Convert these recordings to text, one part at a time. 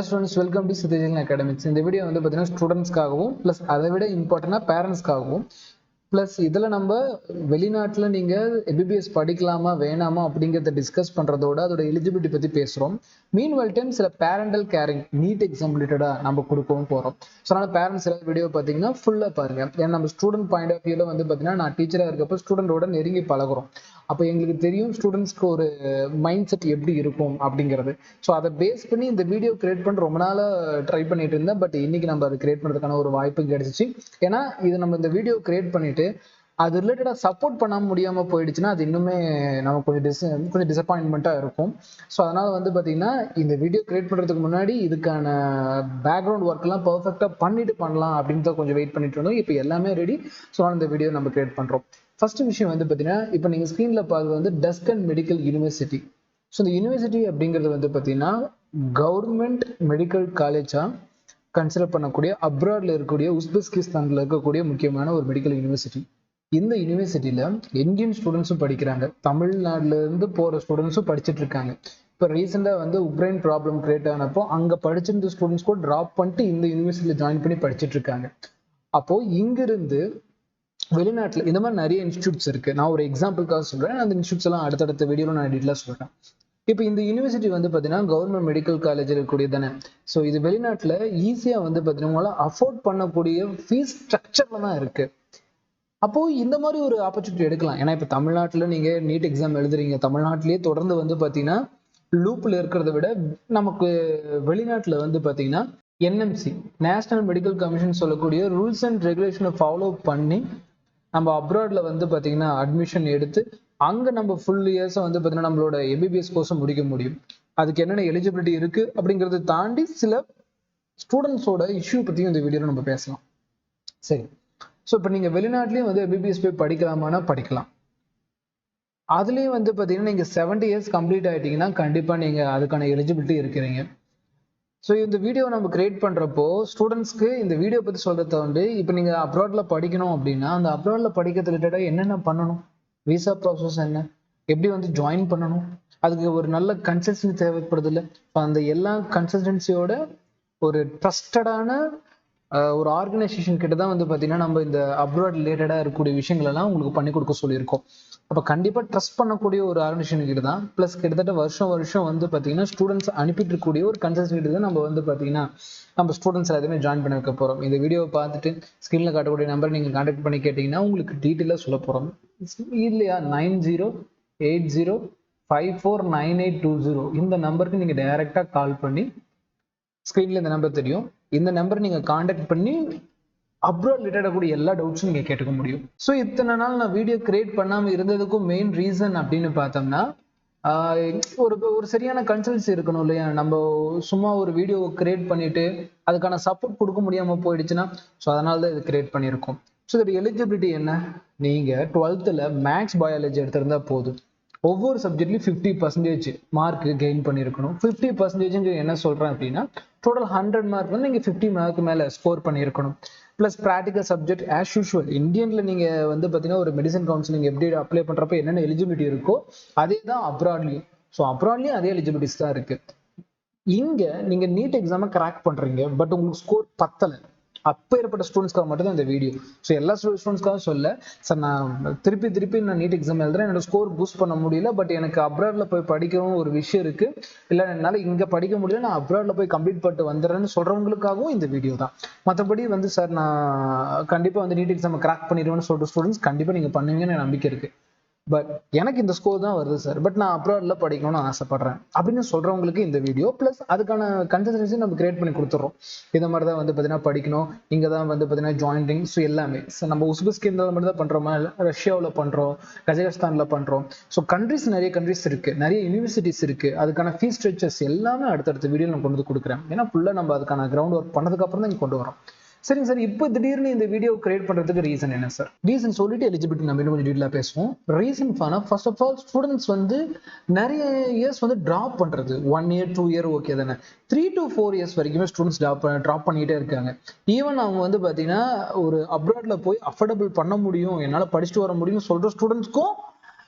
students, welcome to Citizen Academics. இந்த video வந்து பார்த்தீங்கன்னா ஸ்டூடெண்ட்ஸ்க்காகவும் ப்ளஸ் அதை விட இம்பார்ட்டண்டாக பேரண்ட்ஸ்க்காகவும் ப்ளஸ் இதில் நம்ம வெளிநாட்டில் நீங்கள் எம்பிபிஎஸ் படிக்கலாமா வேணாமா அப்படிங்கிறத டிஸ்கஸ் பண்ணுறதோட அதோட எலிஜிபிலிட்டி பற்றி பேசுகிறோம். மீன்வெல் டைம் சில பேரண்டல் கேரிங் நீட் எக்ஸாம் ரிலேட்டடாக நம்ம கொடுக்கவும் போகிறோம். ஸோ அதனால் பேரண்ட்ஸ் ஏதாவது வீடியோ பார்த்தீங்கன்னா ஃபுல்லாக பாருங்கள். ஏன்னா நம்ம ஸ்டூடெண்ட் பாயிண்ட் ஆஃப் வியூவில் வந்து பார்த்தீங்கன்னா நான் டீச்சராக இருக்கப்போ ஸ்டூடெண்டோட நெருங்கி பழகுறோம். அப்போ எங்களுக்கு தெரியும் ஸ்டூடெண்ட்ஸ்க்கு ஒரு மைண்ட் செட் எப்படி இருக்கும் அப்படிங்கிறது. ஸோ அதை பேஸ் பண்ணி இந்த வீடியோ கிரியேட் பண்ண ரொம்ப நாளாக ட்ரை பண்ணிட்டு இருந்தேன். பட் இன்னைக்கு நம்ம அதை கிரியேட் பண்ணுறதுக்கான ஒரு வாய்ப்பு கிடைச்சிச்சு. ஏன்னா இது நம்ம இந்த வீடியோ கிரியேட் பண்ணிட்டு அது ரிலேட்டடாக சப்போர்ட் பண்ண முடியாமல் போயிடுச்சுன்னா அது இன்னுமே நமக்கு கொஞ்சம் டிசப்பாயின்மெண்ட்டாக இருக்கும். ஸோ அதனால் வந்து பார்த்தீங்கன்னா இந்த வீடியோ கிரியேட் பண்ணுறதுக்கு முன்னாடி இதுக்கான பேக்ரவுண்ட் ஒர்க்லாம் பர்ஃபெக்டாக பண்ணிட்டு பண்ணலாம் அப்படின்றத கொஞ்சம் வெயிட் பண்ணிட்டு இருந்தோம். இப்போ எல்லாமே ரெடி. ஸோ இந்த வீடியோ நம்ம கிரியேட் பண்ணுறோம். ஃபர்ஸ்ட் விஷயம் வந்து பார்த்தீங்கன்னா இப்போ நீங்கள் ஸ்க்ரீனில் பார்க்குறது வந்து டஸ்கன் மெடிக்கல் யூனிவர்சிட்டி. ஸோ இந்த யூனிவர்சிட்டி அப்படிங்கிறது வந்து பார்த்தீங்கன்னா கவர்மெண்ட் மெடிக்கல் காலேஜாக கன்சிடர் பண்ணக்கூடிய அப்ராட்ல இருக்கக்கூடிய உஸ்பெஸ்கிஸ்தான்ல இருக்கக்கூடிய முக்கியமான ஒரு மெடிக்கல் யூனிவர்சிட்டி. இந்த யூனிவர்சிட்டியில இந்தியன் ஸ்டூடெண்ட்ஸும் படிக்கிறாங்க, தமிழ்நாடுல இருந்து போற ஸ்டூடெண்ட்ஸும் படிச்சுட்டு இருக்காங்க. இப்போ ரீசெண்டா வந்து உக்ரைன் ப்ராப்ளம் கிரியேட் ஆனப்போ அங்க படிச்சிருந்த ஸ்டூடெண்ட்ஸ் கூட டிராப் பண்ணிட்டு இந்த யூனிவர்சிட்டியில ஜாயின் பண்ணி படிச்சுட்டு இருக்காங்க. அப்போ இங்கிருந்து வெளிநாட்டுல இந்த மாதிரி நிறைய இன்ஸ்டியூட்ஸ் இருக்கு. நான் ஒரு எக்ஸாம்பிளுக்காக சொல்றேன். அந்த இன்ஸ்டியூட்ஸ் எல்லாம் அடுத்தடுத்த வீடியோல நான் டீட்டெயிலாக சொல்றேன். இப்போ இந்த யூனிவர்சிட்டி வந்து பார்த்தீங்கன்னா கவர்மெண்ட் மெடிக்கல் காலேஜ் இருக்கக்கூடிய தானே. ஸோ இது வெளிநாட்டில் ஈஸியாக வந்து பார்த்தீங்கன்னா உங்களால் அஃபோர்ட் பண்ணக்கூடிய ஃபீஸ் ஸ்ட்ரக்சர்ல தான் இருக்கு. அப்போ இந்த மாதிரி ஒரு ஆப்பர்ச்சுனிட்டி எடுக்கலாம். ஏன்னா இப்போ தமிழ்நாட்டில் நீங்க நீட் எக்ஸாம் எழுதுறீங்க, தமிழ்நாட்டிலேயே தொடர்ந்து வந்து பார்த்தீங்கன்னா லூப்ல இருக்கிறத விட நமக்கு வெளிநாட்டில் வந்து பார்த்தீங்கன்னா என்எம்சி நேஷனல் மெடிக்கல் கமிஷன் சொல்லக்கூடிய ரூல்ஸ் அண்ட் ரெகுலேஷனை ஃபாலோ பண்ணி நம்ம அப்ராட்ல வந்து பார்த்தீங்கன்னா அட்மிஷன் எடுத்து அங்க நம்ம ஃபுல் இயர்ஸை வந்து பார்த்தீங்கன்னா நம்மளோட எம்பிபிஎஸ் கோர்ஸை முடிக்க முடியும். அதுக்கு என்னென்ன எலிஜிபிலிட்டி இருக்கு அப்படிங்கிறத தாண்டி சில ஸ்டூடெண்ட்ஸோட இஷ்யூ பற்றியும் இந்த வீடியோவில் நம்ம பேசலாம். சரி, ஸோ இப்போ நீங்கள் வெளிநாட்டிலையும் வந்து எம்பிபிஎஸ் போய் படிக்கலாமான்னா படிக்கலாம். அதுலேயும் வந்து பார்த்தீங்கன்னா நீங்கள் 70 இயர்ஸ் கம்ப்ளீட் ஆகிட்டீங்கன்னா கண்டிப்பாக நீங்கள் அதுக்கான எலிஜிபிலிட்டி இருக்கிறீங்க. ஸோ இந்த வீடியோ நம்ம கிரியேட் பண்ணுறப்போ ஸ்டூடெண்ட்ஸ்க்கு இந்த வீடியோ பற்றி சொல்கிறத வந்து இப்போ நீங்கள் அப்ராட்ல படிக்கணும் அப்படின்னா அந்த அப்ராட்ல படிக்கிறது ரிலேட்டடாக என்னென்ன பண்ணணும், விசா ப்ராசஸ் என்ன, எப்படி வந்து ஜாயின் பண்ணணும், அதுக்கு ஒரு நல்ல கன்சல்டன்சி தேவைப்படுது இல்லை. அந்த எல்லா கன்சல்டன்சியோட ஒரு ட்ரஸ்டடான ஒரு ஆர்கனைசேஷன் கிட்ட தான் வந்து பார்த்தீங்கன்னா நம்ம இந்த அப்ராட் ரிலேட்டடாக இருக்கக்கூடிய விஷயங்கள் எல்லாம் உங்களுக்கு பண்ணி கொடுக்க சொல்லியிருக்கோம். அப்போ கண்டிப்பாக ட்ரஸ்ட் பண்ணக்கூடிய ஒரு ஆர்கனைசேஷன் கிட்ட தான், ப்ளஸ் கிட்டத்தட்ட வருஷம் வந்து பார்த்தீங்கன்னா ஸ்டூடெண்ட்ஸ் அனுப்பிட்டு இருக்கக்கூடிய ஒரு கன்சல்டன்சி கிட்ட தான் நம்ம வந்து பார்த்தீங்கன்னா நம்ம ஸ்டூடெண்ட்ஸ் எல்லாத்தையுமே ஜாயின் பண்ண வைக்க போகிறோம். இந்த வீடியோவை பார்த்துட்டு ஸ்க்ரீனில் காட்டக்கூடிய நம்பர் நீங்கள் கான்டாக்ட் பண்ணி கேட்டிங்கன்னா உங்களுக்கு டீட்டெயிலாக சொல்ல போகிறோம். இல்லையா 9080549820 இந்த நம்பருக்கு நீங்கள் டைரெக்டாக கால் பண்ணி, ஸ்க்ரீனில் இந்த நம்பர் தெரியும், இந்த நம்பர் நீங்கள் கான்டாக்ட் பண்ணி அப்ராட் ரிலேட்டடாக கூடிய எல்லா டவுட்ஸும் நீங்கள் கேட்டுக்க முடியும். ஸோ இத்தனை நாள் நான் வீடியோ கிரியேட் பண்ணாமல் இருந்ததுக்கும் மெயின் ரீசன் அப்படின்னு பார்த்தோம்னா ஒரு சரியான கன்சல்டன்சி இருக்கணும் இல்லையா. நம்ம சும்மா ஒரு வீடியோவை கிரியேட் பண்ணிட்டு அதுக்கான சப்போர்ட் கொடுக்க முடியாமல் போயிடுச்சுன்னா ஸோ அதனால தான் இது கிரியேட் பண்ணியிருக்கோம். ஸோ இதோட எலிஜிபிலிட்டி என்ன, நீங்கள் 12th மேக்ஸ் பயாலஜி எடுத்திருந்தா போதும். ஒவ்வொரு சப்ஜெக்ட்லையும் 50% மார்க் கெயின் பண்ணியிருக்கணும். 50% என்ன சொல்கிறேன் அப்படின்னா டோட்டல் 100 மார்க் வந்து நீங்கள் 50 மார்க் மேலே ஸ்கோர் பண்ணியிருக்கணும். Plus practical subject as usual இந்தியனில் நீங்கள் வந்து பார்த்தீங்கன்னா ஒரு மெடிசன் கவுன்சிலிங் எப்படி அப்ளை பண்ணுறப்ப என்னென்ன எலிஜிபிலிட்டி இருக்கோ அதே தான் அப்ராட்லையும். ஸோ அப்ராட்லையும் அதே எலிஜிபிலிட்டிஸ் தான் இருக்குது. இங்கே நீங்கள் நீட் எக்ஸாமை கிராக் பண்ணுறீங்க, பட் உங்களுக்கு ஸ்கோர் பத்தலை, அப்போ ஏற்பட்ட ஸ்டூடெண்ட்ஸ்க்காக மட்டும் தான் இந்த வீடியோ. ஸோ எல்லா ஸ்டூடெண்ட்ஸ்க்காக சொல்ல சார் நான் திருப்பி நான் நீட் எக்ஸாம் எழுதுறேன், என்னோட ஸ்கோர் பூஸ்ட் பண்ண முடியல, பட் எனக்கு அப்ராட்ல போய் படிக்கவும் ஒரு விஷயம் இருக்கு, இல்லை என்னால் இங்கே படிக்க முடியல, நான் அப்ராட்ல போய் கம்ப்ளீட் பண்ணிட்டு வந்துடுறேன்னு சொல்றவங்களுக்காகவும் இந்த வீடியோ தான். மற்றபடி வந்து சார் நான் கண்டிப்பாக வந்து நீட் எக்ஸாமை கிராக் பண்ணிடுவேன்னு சொல்லிட்டு ஸ்டூடெண்ட்ஸ் கண்டிப்பாக நீங்கள் பண்ணுவீங்கன்னு நம்பிக்கை இருக்கு. பட் எனக்கு இந்த ஸ்கோர் தான் வருது சார், பட் நான் அப்ராட்ல படிக்கணும்னு ஆசைப்படுறேன் அப்படின்னு சொல்றவங்களுக்கு இந்த வீடியோ ப்ளஸ் அதுக்கான கன்சல்டன்சி நம்ம கிரியேட் பண்ணி கொடுத்துட்றோம். இந்த மாதிரி தான் வந்து பார்த்தீங்கன்னா படிக்கணும், இங்கே தான் வந்து பார்த்தீங்கன்னா ஜாயினிங், ஸோ எல்லாமே நம்ம உஸ்பெஸ்கிஸ்தான்ல மட்டும் தான் பண்ணுறோமா, ரஷ்யாவில் பண்ணுறோம், கஜகஸ்தானில் பண்ணுறோம். ஸோ நிறைய கண்ட்ரிஸ் இருக்கு, நிறைய யூனிவர்சிட்டிஸ் இருக்கு, அதுக்கான ஃபீஸ் ஸ்ட்ரக்சர்ஸ் எல்லாமே அடுத்தடுத்த வீடியோ நான் கொண்டு வந்து கொடுக்குறேன். ஏன்னா ஃபுல்லாக நம்ம அதுக்கான கிரவுண்ட் ஒர்க் பண்ணதுக்கு அப்புறம் தான் இங்கே கொண்டு வரோம். சரிங்க சார், இப்போ திடீர்னு இந்த வீடியோ கிரியேட் பண்றதுக்கு ரீசன் என்ன சார்? ரீசன் சொல்லிட்டு எலிஜிபிலிட்டி நம்ம இன்னும் கொஞ்சம் டீட்டெயிலாக பேசுவோம். Reason first of all students வந்து நிறைய இயர்ஸ் வந்து ட்ராப் பண்றது, 1 year 2 year ஓகே தானே, 3 to 4 years வரைக்குமே ஸ்டூடெண்ட்ஸ் ட்ராப் பண்ணிட்டே இருக்காங்க. ஈவன் அவங்க வந்து பார்த்தீங்கன்னா ஒரு அப்ராட்ல போய் அஃபோர்டபுள் பண்ண முடியும், என்னால் படிச்சுட்டு வர முடியும்னு சொல்ற ஸ்டூடெண்ட்ஸ்க்கும்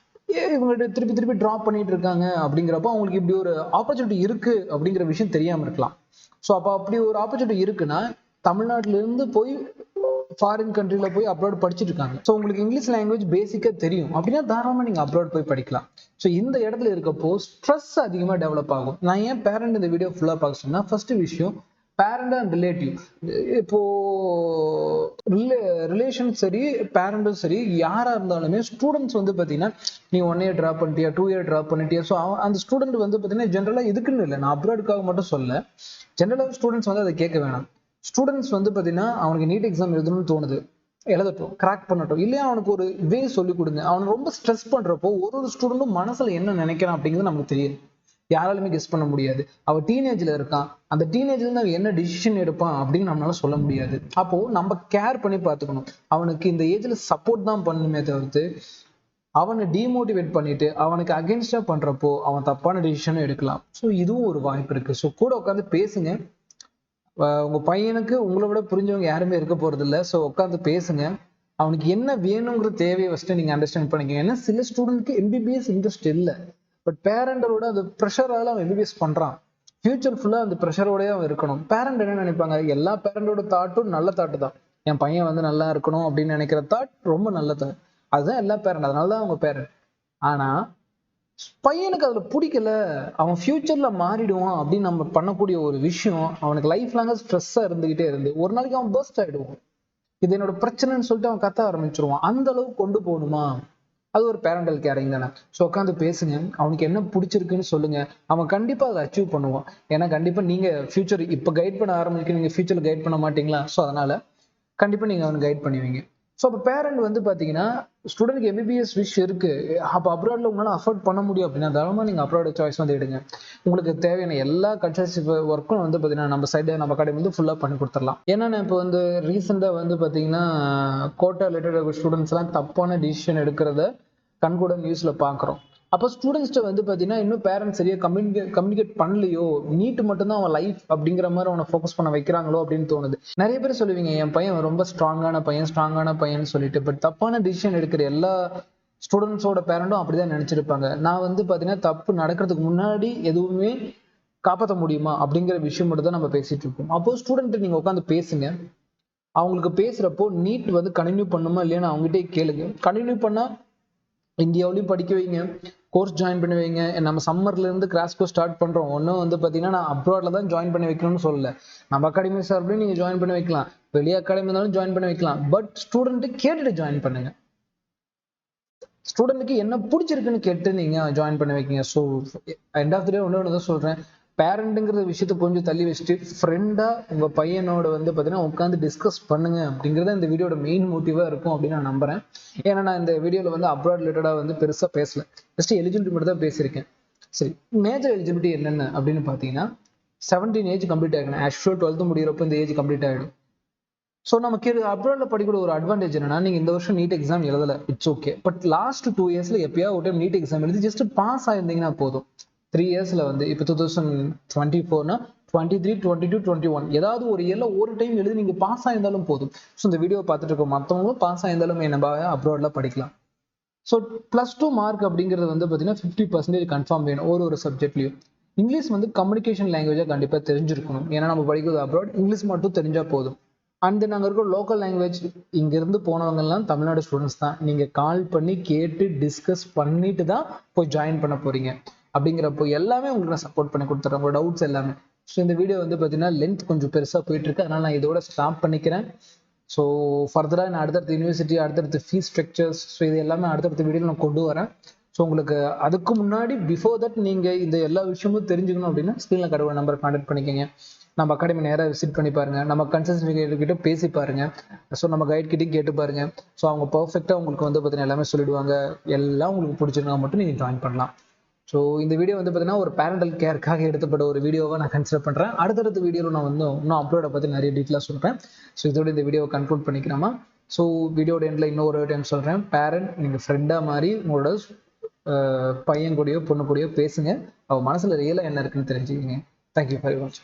இவங்கள்ட்ட திருப்பி ட்ராப் பண்ணிட்டு இருக்காங்க. அப்படிங்கிறப்போ அவங்களுக்கு இப்படி ஒரு ஆப்பர்ச்சுனிட்டி இருக்கு அப்படிங்கிற விஷயம் தெரியாம இருக்கலாம். ஸோ அப்போ அப்படி ஒரு ஆப்பர்ச்சுனிட்டி இருக்குன்னா தமிழ்நாட்டில இருந்து போய் ஃபாரின் கண்ட்ரில போய் அப்ராட் படிச்சுட்டு இருக்காங்க. ஸோ உங்களுக்கு இங்கிலீஷ் லாங்குவேஜ் பேசிக்கா தெரியும் அப்படின்னா தாராளமா நீங்க அப்ராட் போய் படிக்கலாம். ஸோ இந்த இடத்துல இருக்கப்போ ஸ்ட்ரெஸ் அதிகமா டெவலப் ஆகும். நான் ஏன் பேரண்ட் இந்த வீடியோ ஃபுல்லா பார்க்க சொன்னா, ஃபர்ஸ்ட் விஷயம் பேரண்ட் அண்ட் ரிலேட்டிவ். இப்போ ரிலேஷன் சரி பேரண்டும் சரி யாரா இருந்தாலுமே ஸ்டூடெண்ட்ஸ் வந்து பாத்தீங்கன்னா நீ 1 year ட்ராப் பண்ணிட்டியா 2 year ட்ராப் பண்ணிட்டியா. ஸோ அந்த ஸ்டூடெண்ட் வந்து பாத்தீங்கன்னா ஜென்ரலா இதுக்குன்னு இல்லை, நான் அப்ராடுக்காக மட்டும் சொல்ல, ஜென்ரலா ஸ்டூடெண்ட்ஸ் வந்து அதை கேட்க வேணாம். ஸ்டூடெண்ட்ஸ் வந்து பாத்தீங்கன்னா அவனுக்கு நீட் எக்ஸாம் எழுதணும்னு தோணுது, எழுதட்டும், கிராக் பண்ணட்டும். இல்லையா அவனுக்கு ஒரு வே சொல்லி கொடுங்க. அவனுக்கு ரொம்ப ஸ்ட்ரெஸ் பண்றப்போ ஒரு ஸ்டூடெண்ட்டும் மனசுல என்ன நினைக்கிறான் அப்படிங்கிறது நமக்கு தெரியும், யாராலுமே கெஸ் பண்ண முடியாது. அவன் டீனேஜ்ல இருக்கான், அந்த டீனேஜ்ல இருந்து அவன் என்ன டிசிஷன் எடுப்பான் அப்படின்னு நம்மளால சொல்ல முடியாது. அப்போ நம்ம கேர் பண்ணி பார்த்துக்கணும். அவனுக்கு இந்த ஏஜ்ல சப்போர்ட் தான் பண்ணணுமே தவிர்த்து அவனை டிமோட்டிவேட் பண்ணிட்டு அவனுக்கு அகேன்ஸ்டா பண்றப்போ அவன் தப்பான டிசிஷனும் எடுக்கலாம். ஸோ இதுவும் ஒரு வாய்ப்பு இருக்கு. ஸோ கூட உட்காந்து பேசுங்க. உங்க பையனுக்கு உங்களை விட புரிஞ்சவங்க யாருமே இருக்க போறது இல்லை. ஸோ உட்காந்து பேசுங்க. அவனுக்கு என்ன வேணுங்கிற தேவையை ஃபர்ஸ்ட் நீங்க அண்டர்ஸ்டாண்ட் பண்ணிக்கங்க. ஏன்னா சில ஸ்டூடெண்ட்க்கு எம்பிபிஎஸ் இன்ட்ரெஸ்ட் இல்லை, பட் பேரண்டோட அந்த ப்ரெஷரால அவன் எம்பிபிஎஸ் பண்றான். ஃபியூச்சர் ஃபுல்லா அந்த ப்ரெஷரோடய அவன் இருக்கணும். பேரண்ட் என்ன நினைப்பாங்க, எல்லா பேரண்டோட தாட்டும் நல்ல தாட்டு தான். என் பையன் வந்து நல்லா இருக்கணும் அப்படின்னு நினைக்கிற தாட் ரொம்ப நல்ல தாட், அதுதான் எல்லா பேரண்ட், அதனாலதான் அவங்க பேரண்ட். ஆனா பையனுக்கு அதுல பிடிக்கல, அவன் ஃபியூச்சர்ல மாறிடுவான் அப்படின்னு நம்ம பண்ணக்கூடிய ஒரு விஷயம் அவனுக்கு லைஃப் லாங்கா ஸ்ட்ரெஸ்ஸா இருந்துகிட்டே இருந்து ஒரு நாளைக்கு அவன் பர்ஸ்ட் ஆயிடுவான். இது என்னோட பிரச்சனைன்னு சொல்லிட்டு அவன் கத்த ஆரம்பிச்சிருவான். அந்த அளவுக்கு கொண்டு போகணுமா, அது ஒரு பேரண்டல் கேரிங் தானே. ஸோ உட்காந்து பேசுங்க, அவனுக்கு என்ன பிடிச்சிருக்குன்னு சொல்லுங்க, அவன் கண்டிப்பா அதை அச்சீவ் பண்ணுவான். ஏன்னா கண்டிப்பா நீங்க ஃபியூச்சர் இப்ப கைட் பண்ண ஆரம்பிக்க, நீங்க ஃபியூச்சர்ல கைட் பண்ண மாட்டீங்களா. ஸோ அதனால கண்டிப்பா நீங்க அவனுக்கு கைட் பண்ணுவீங்க. ஸோ அப்போ பேரண்ட் வந்து பார்த்தீங்கன்னா ஸ்டூடெண்ட்க்கு எம்பிபிஎஸ் விஷ் இருக்கு, அப்போ அப்ராட்ல உங்களால் அஃபோர்ட் பண்ண முடியும் அப்படின்னா தாராளமாக நீங்கள் அப்ராட் சாய்ஸ் வந்து எடுங்க. உங்களுக்கு தேவையான எல்லா கன்சல்டன்சி ஒர்க்கும் வந்து பார்த்தீங்கன்னா நம்ம சைடு நம்ம அகாடமி வந்து ஃபுல்லாக பண்ணி கொடுத்துடலாம். ஏன்னா இப்போ வந்து ரீசெண்டாக வந்து பார்த்தீங்கன்னா கோட்டா ரிலேட்டட் ஸ்டூடெண்ட்ஸ்லாம் தப்பான டிசிஷன் எடுக்கிறத கண்கூட நியூஸ்ல பார்க்குறோம். அப்போ ஸ்டூடெண்ட்ஸ்ட்டு வந்து பார்த்தீங்கன்னா இன்னும் பேரண்ட்ஸ் சரியா கம்யூனிகேட் பண்ணலையோ, நீட் மட்டும்தான் அவன் லைஃப் அப்படிங்கிற மாதிரி அவனை ஃபோக்கஸ் பண்ண வைக்கிறாங்களோ அப்படின்னு தோணுது. நிறைய பேர் சொல்லுவீங்க என் பையன் ரொம்ப ஸ்ட்ராங்கான பையன் சொல்லிட்டு, பட் தப்பான டிசிஷன் எடுக்கிற எல்லா ஸ்டூடெண்ட்ஸோட பேரண்டும் அப்படிதான் நினைச்சிருப்பாங்க. நான் வந்து பார்த்தீங்கன்னா தப்பு நடக்கிறதுக்கு முன்னாடி எதுவுமே காப்பாற்ற முடியுமா அப்படிங்கிற விஷயம் மட்டும் தான் நம்ம பேசிட்டு இருக்கோம். அப்போ ஸ்டூடெண்ட் நீங்க உட்காந்து பேசுங்க. அவங்களுக்கு பேசுறப்போ நீட் வந்து கண்டினியூ பண்ணுமா இல்லையான்னு அவங்ககிட்டே கேளுங்க. கண்டினியூ பண்ணா இந்தியாவிலையும் படிக்க வைங்க, கோர்ஸ் ஜாயின் பண்ணி வைங்க. நம்ம சம்மர்ல இருந்து கிராஸ் கோர்ஸ் ஸ்டார்ட் பண்றோம். ஒன்றும் வந்து பார்த்தீங்கன்னா நான் அப்ராட்ல தான் ஜாயின் பண்ணி வைக்கணும்னு சொல்லல, நம்ம அகாடமி சார்பிலையும் நீங்க ஜாயின் பண்ணி வைக்கலாம், வெளியே அகாடமி இருந்தாலும் ஜாயின் பண்ணி வைக்கலாம். பட் ஸ்டூடெண்ட் கேட்டுட்டு ஜாயின் பண்ணுங்க. ஸ்டூடெண்ட்டுக்கு என்ன பிடிச்சிருக்குன்னு கேட்டு நீங்க ஜாயின் பண்ணி வைக்கீங்க. ஸோ எண்ட் ஆஃப் த டே ஒன்று தான் சொல்றேன், பேரண்ட்டுங்கிற விஷயத்த கொஞ்சம் தள்ளி வச்சுட்டு ஃப்ரெண்டா உங்க பையனோட வந்து பார்த்தீங்கன்னா உட்காந்து டிஸ்கஸ் பண்ணுங்க அப்படிங்கிறத இந்த வீடியோட மெயின் மோட்டிவா இருக்கும் அப்படின்னு நான் நம்புறேன். ஏன்னா நான் இந்த வீடியோல வந்து அப்ராட் ரிலேட்டடா வந்து பெருசா பேசல, ஜஸ்ட் எலிஜிபிலிட்டி மட்டும் தான் பேசியிருக்கேன். சரி, மேஜர் எலிஜிபிலிட்டி என்னென்ன அப்படின்னு பார்த்தீங்கன்னா 17 ஏஜ் கம்ப்ளீட் ஆகிடும். ஆக்சுவல் 12th முடிகிறப்போ இந்த ஏஜ் கம்ப்ளீட் ஆகிடும். ஸோ நமக்கு அப்ராட்ல படிக்கிற ஒரு அட்வான்டேஜ் என்னன்னா, நீங்க இந்த வருஷம் நீட் எக்ஸாம் எழுதல, இட்ஸ் ஓகே. பட் லாஸ்ட் 2 இயர்ஸ்ல எப்பயாவது ஒரு டைம் நீட் எக்ஸாம் எழுதி ஜஸ்ட் பாஸ் ஆயிருந்தீங்கன்னா போதும். 3 இயர்ஸ்ல வந்து இப்போ 2024னா 23, 22, 21 ஏதாவது ஒரு இயர்ல ஒரு டைம் எழுதி நீங்க பாஸ் ஆயிருந்தாலும் போதும். ஸோ இந்த வீடியோ பார்த்துட்டு இருக்க மற்றவங்களும் பாஸ் ஆயிருந்தாலும் நம்ம அப்ராட்ல படிக்கலாம். ஸோ +2 மார்க் அப்படிங்கிறது வந்து பார்த்தீங்கன்னா 50% கன்ஃபார்ம் வேணும் ஒரு சப்ஜெக்ட்லையும். இங்கிலீஷ் வந்து கம்யூனிகேஷன் லாங்குவேஜா கண்டிப்பாக தெரிஞ்சிருக்கணும். ஏன்னா நம்ம படிக்கிறது அப்ராட், இங்கிலீஷ் மட்டும் தெரிஞ்சா போதும். அண்ட் நாங்கள் இருக்கிற லோக்கல் லாங்குவேஜ் இங்கேருந்து போனவங்க எல்லாம் தமிழ்நாடு ஸ்டூடெண்ட்ஸ் தான். நீங்கள் கால் பண்ணி கேட்டு டிஸ்கஸ் பண்ணிட்டு தான் போய் ஜாயின் பண்ண போறீங்க. அப்படிங்கிறப்போ எல்லாமே உங்களுக்கு நான் சப்போர்ட் பண்ணி கொடுத்துட்றேன், உங்களோட டவுட்ஸ் எல்லாமே. ஸோ இந்த வீடியோ வந்து பார்த்தீங்கன்னா லென்த் கொஞ்சம் பெருசாக போயிட்டு இருக்கு, அதனால நான் இதோட ஸ்டாப் பண்ணிக்கிறேன். ஸோ ஃபர்தராக நான் அடுத்தடுத்த யூனிவர்சிட்டி, அடுத்தடுத்த ஃபீஸ் ஸ்ட்ரக்சர்ஸ், ஸோ இது எல்லாமே அடுத்தடுத்த வீடியோவில் நான் கொண்டு வரேன். ஸோ உங்களுக்கு அதுக்கு முன்னாடி பிஃபோர் தட் நீங்கள் இந்த எல்லா விஷயமும் தெரிஞ்சுக்கணும் அப்படின்னா ஸ்க்ரீனில் கடவுள் நம்பரை கான்டாக்ட் பண்ணிக்கோங்க. நம்ம அகாடமி நேராக விசிட் பண்ணி பாருங்க, நம்ம கன்சல்டன்ட் கிட்ட பேசி பாருங்க, ஸோ நம்ம கைட் கிட்டையும் கேட்டு பாருங்க. ஸோ அவங்க பர்ஃபெக்டாக உங்களுக்கு வந்து பார்த்தீங்கன்னா எல்லாமே சொல்லிடுவாங்க. எல்லாம் உங்களுக்கு பிடிச்சிருந்தா மட்டும் நீங்கள் ஜாயின் பண்ணலாம். ஸோ இந்த வீடியோ வந்து பார்த்தீங்கன்னா ஒரு பேரண்டல் கேருக்காக எடுத்தப்பட்ட ஒரு வீடியோவை நான் கன்சிடர் பண்ணுறேன். அடுத்தடுத்த வீடியோவில் நான் வந்து இன்னும் அப்லோடை பற்றி நிறைய டீட்டெயிலாக சொல்கிறேன். ஸோ இதோட இந்த வீடியோவை கன்க்ளூட் பண்ணிக்கலாமா? ஸோ வீடியோட எண்டில் இன்னொரு டைம் சொல்கிறேன், பேரண்ட் நீங்கள் ஃப்ரெண்டாக மாதிரி உங்களோட பையன் கூடயோ பொண்ணு கூடயோ பேசுங்க, அவன் மனசில் ரியலாக என்ன இருக்குன்னு தெரிஞ்சுக்கிங்க. தேங்க்யூ ஃபார் வாட்சிங்.